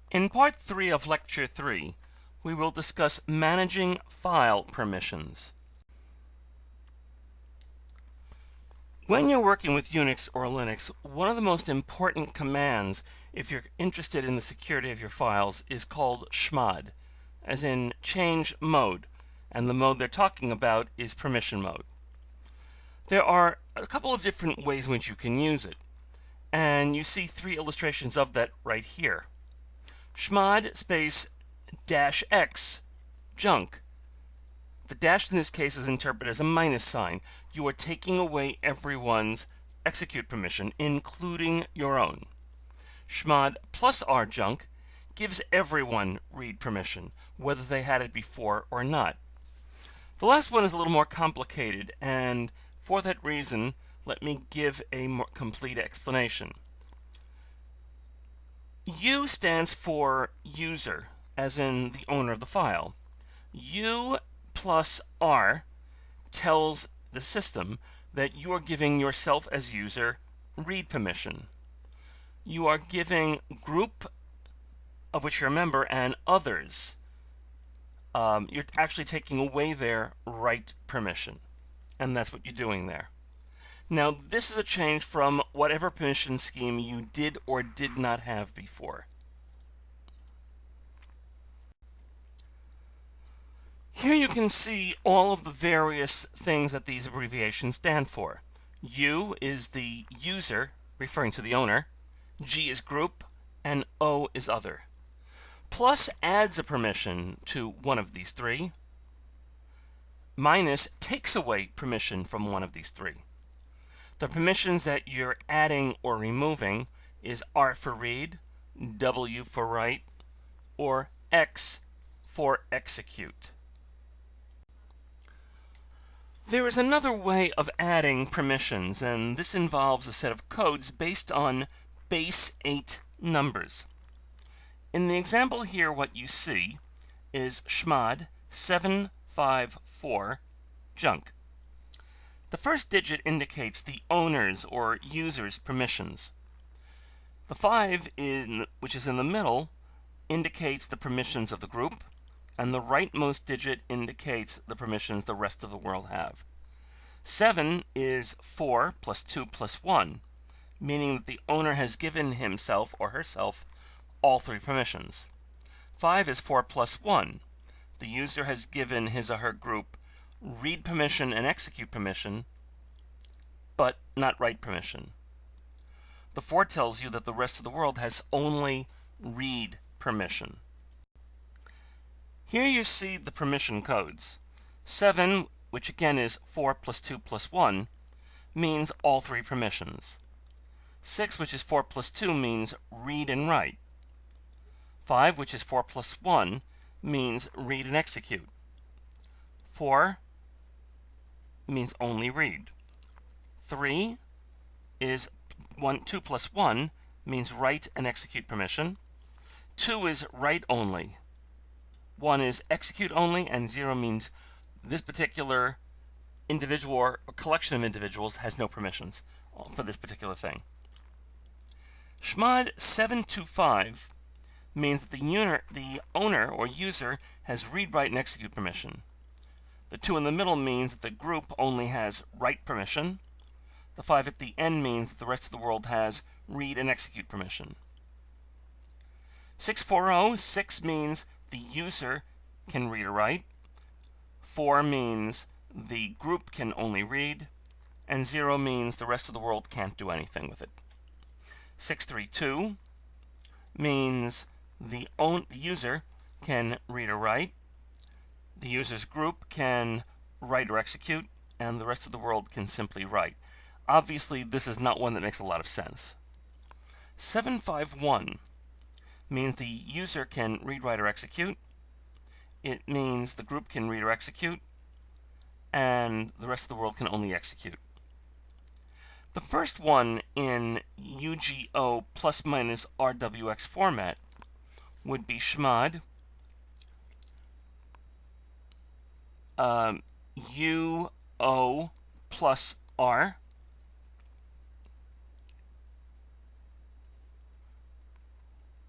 In Part 3 of Lecture 3, we will discuss managing file permissions. When you're working with Unix or Linux, one of the most important commands, if you're interested in the security of your files, is called chmod, as in change mode, and the mode they're talking about is permission mode. There are a couple of different ways in which you can use it, and you see three illustrations of that right here. Chmod space -x junk. The dash in this case is interpreted as a minus sign. You are taking away everyone's execute permission, including your own. Chmod plus R junk gives everyone read permission, whether they had it before or not. The last one is a little more complicated, and for that reason, let me give a more complete explanation. U stands for user, as in the owner of the file. U plus R tells the system that you are giving yourself as user read permission. You are giving group, of which you're a member, and others. You're actually taking away their write permission, and that's what you're doing there. Now, this is a change from whatever permission scheme you did or did not have before. Here you can see all of the various things that these abbreviations stand for. U is the user, referring to the owner. G is group, and O is other. Plus adds a permission to one of these three. Minus takes away permission from one of these three. The permissions that you're adding or removing is R for read, W for write, or X for execute. There is another way of adding permissions, and this involves a set of codes based on base 8 numbers. In the example here, what you see is chmod 754 junk. The first digit indicates the owner's or user's permissions. The 5, which is in the middle, indicates the permissions of the group, and the rightmost digit indicates the permissions the rest of the world have. 7 is 4 plus 2 plus 1, meaning that the owner has given himself or herself all three permissions. 5 is 4 plus 1. The user has given his or her group read permission and execute permission, but not write permission. The 4 tells you that the rest of the world has only read permission. Here you see the permission codes. 7, which again is 4 plus 2 plus 1, means all three permissions. 6, which is 4 plus 2, means read and write. 5, which is 4 plus 1, means read and execute. 4 means only read. 3 is 2 plus 1, means write and execute permission. 2 is write only. 1 is execute only, and 0 means this particular individual or collection of individuals has no permissions for this particular thing. Chmod 725 means that the owner or user has read, write, and execute permission. The 2 in the middle means that the group only has write permission. The 5 at the end means that the rest of the world has read and execute permission. 640, 6 means the user can read or write. 4 means the group can only read. And 0 means the rest of the world can't do anything with it. 632 means the user can read or write. The user's group can write or execute, and the rest of the world can simply write. Obviously, this is not one that makes a lot of sense. 751 means the user can read, write, or execute. It means the group can read or execute, and the rest of the world can only execute. The first one in UGO plus minus RWX format would be chmod UO plus R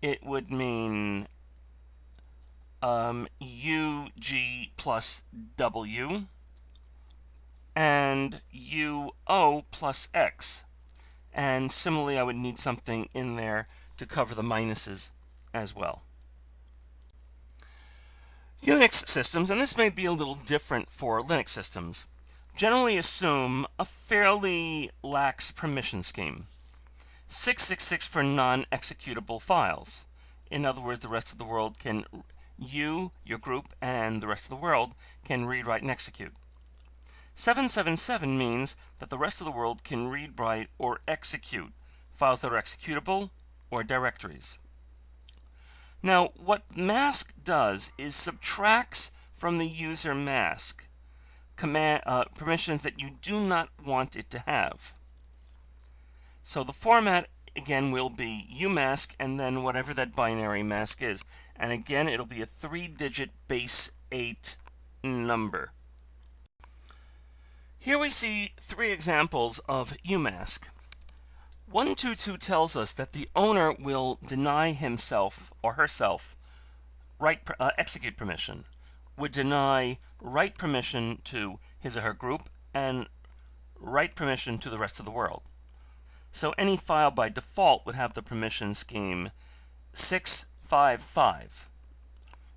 it would mean UG plus W and UO plus X. And similarly, I would need something in there to cover the minuses as well. Unix systems, and this may be a little different for Linux systems, generally assume a fairly lax permission scheme. 666 for non-executable files. In other words, the rest of the world can, you, your group, and the rest of the world can read, write, and execute. 777 means that the rest of the world can read, write, or execute files that are executable or directories. Now, what mask does is subtracts from the user mask permissions that you do not want it to have. So the format, again, will be umask and then whatever that binary mask is. And again, it'll be a 3-digit base 8 number. Here we see 3 examples of umask. 122 tells us that the owner will deny himself or herself execute permission, would deny write permission to his or her group, and write permission to the rest of the world. So any file by default would have the permission scheme 655.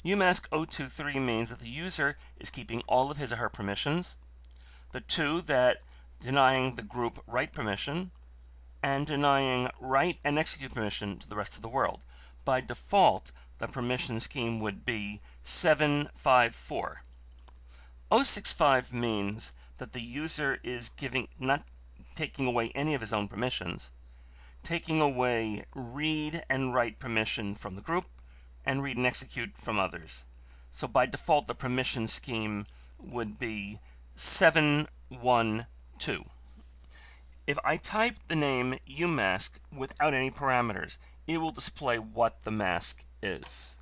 Umask 023 means that the user is keeping all of his or her permissions. The 2 that denying the group write permission, and denying write and execute permission to the rest of the world. By default, the permission scheme would be 754. 065 means that the user is not taking away any of his own permissions, taking away read and write permission from the group, and read and execute from others. So by default, the permission scheme would be 712. If I type the name umask without any parameters, it will display what the mask is.